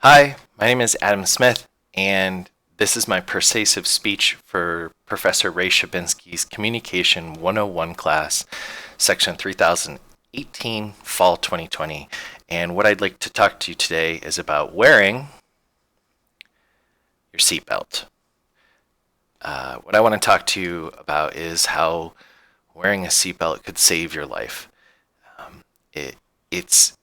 Hi, my name is Adam Smith, and this is my persuasive speech for Professor Ray Shubinski's Communication 101 class, section 3018, fall 2020. And what I'd like to talk to you today is about wearing your seatbelt. What I want to talk to you about is how wearing a seatbelt could save your life. Um, it, it's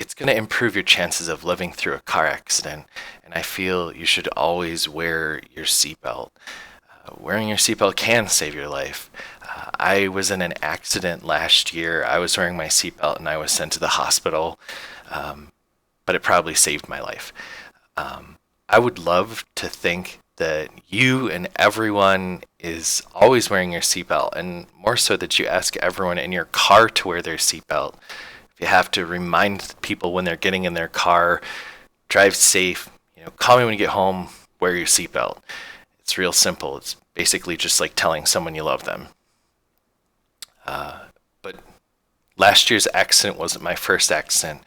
it's going to improve your chances of living through a car accident, and I feel you should always wear your seatbelt. Wearing your seatbelt can save your life. I was in an accident last year. I was wearing my seatbelt and I was sent to the hospital, but it probably saved my life. I would love to think that you and everyone is always wearing your seatbelt, and more so that you ask everyone in your car to wear their seatbelt. If you have to remind people when they're getting in their car, drive safe, call me when you get home, wear your seatbelt. It's real simple. It's basically just like telling someone you love them. But last year's accident wasn't my first accident.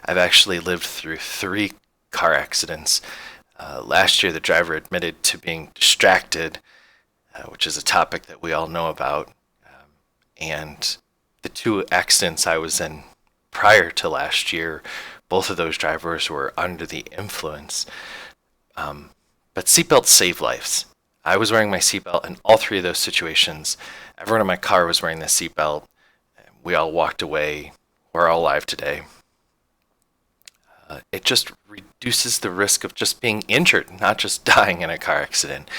I've actually lived through 3 car accidents. Last year, the driver admitted to being distracted, which is a topic that we all know about. And the 2 accidents I was in prior to last year, both of those drivers were under the influence. But seatbelts save lives. I was wearing my seatbelt in all 3 of those situations. Everyone in my car was wearing the seatbelt. We all walked away. We're all alive today. It just reduces the risk of just being injured, not just dying in a car accident.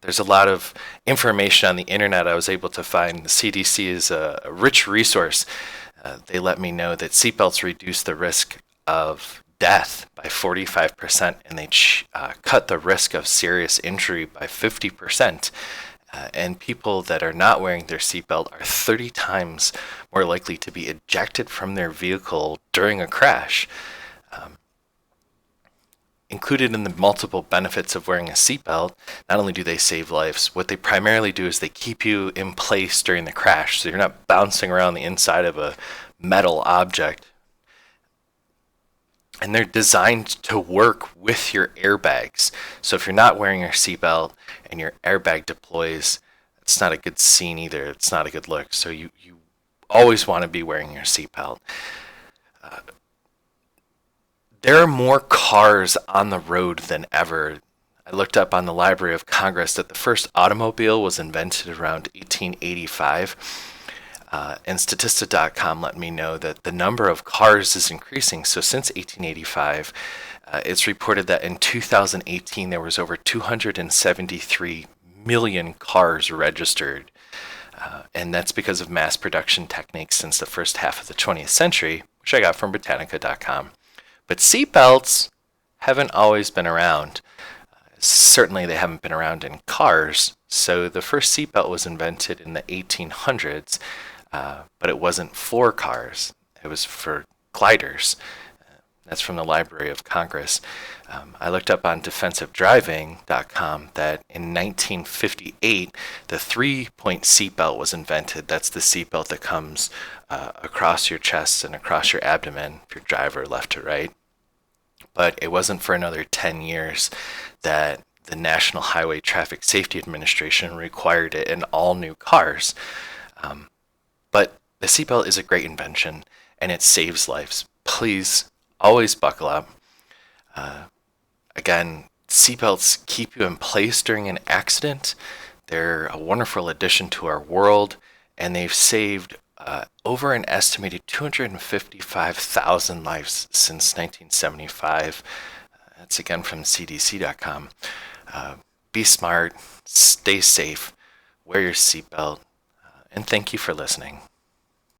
There's a lot of information on the internet I was able to find. The CDC is a rich resource. They let me know that seatbelts reduce the risk of death by 45%, and they cut the risk of serious injury by 50%. And people that are not wearing their seatbelt are 30 times more likely to be ejected from their vehicle during a crash. Included in the multiple benefits of wearing a seatbelt, not only do they save lives, what they primarily do is they keep you in place during the crash, so you're not bouncing around the inside of a metal object. And they're designed to work with your airbags. So if you're not wearing your seatbelt and your airbag deploys, it's not a good scene either. It's not a good look. So you always want to be wearing your seatbelt. There are more cars on the road than ever. I looked up on the Library of Congress that the first automobile was invented around 1885. And Statista.com let me know that the number of cars is increasing. So since 1885, it's reported that in 2018 there was over 273 million cars registered. And that's because of mass production techniques since the first half of the 20th century, which I got from Britannica.com. But seatbelts haven't always been around. Certainly they haven't been around in cars. So the first seatbelt was invented in the 1800s, but it wasn't for cars. It was for gliders. That's from the Library of Congress. I looked up on defensivedriving.com that in 1958, the 3-point seatbelt was invented. That's the seatbelt that comes across your chest and across your abdomen if you're driver left to right. But it wasn't for another 10 years that the National Highway Traffic Safety Administration required it in all new cars. But the seatbelt is a great invention, and it saves lives. Please always buckle up. Again, seatbelts keep you in place during an accident. They're a wonderful addition to our world, and they've saved over an estimated 255,000 lives since 1975. That's again from CDC.com. Be smart, stay safe, wear your seatbelt, and thank you for listening.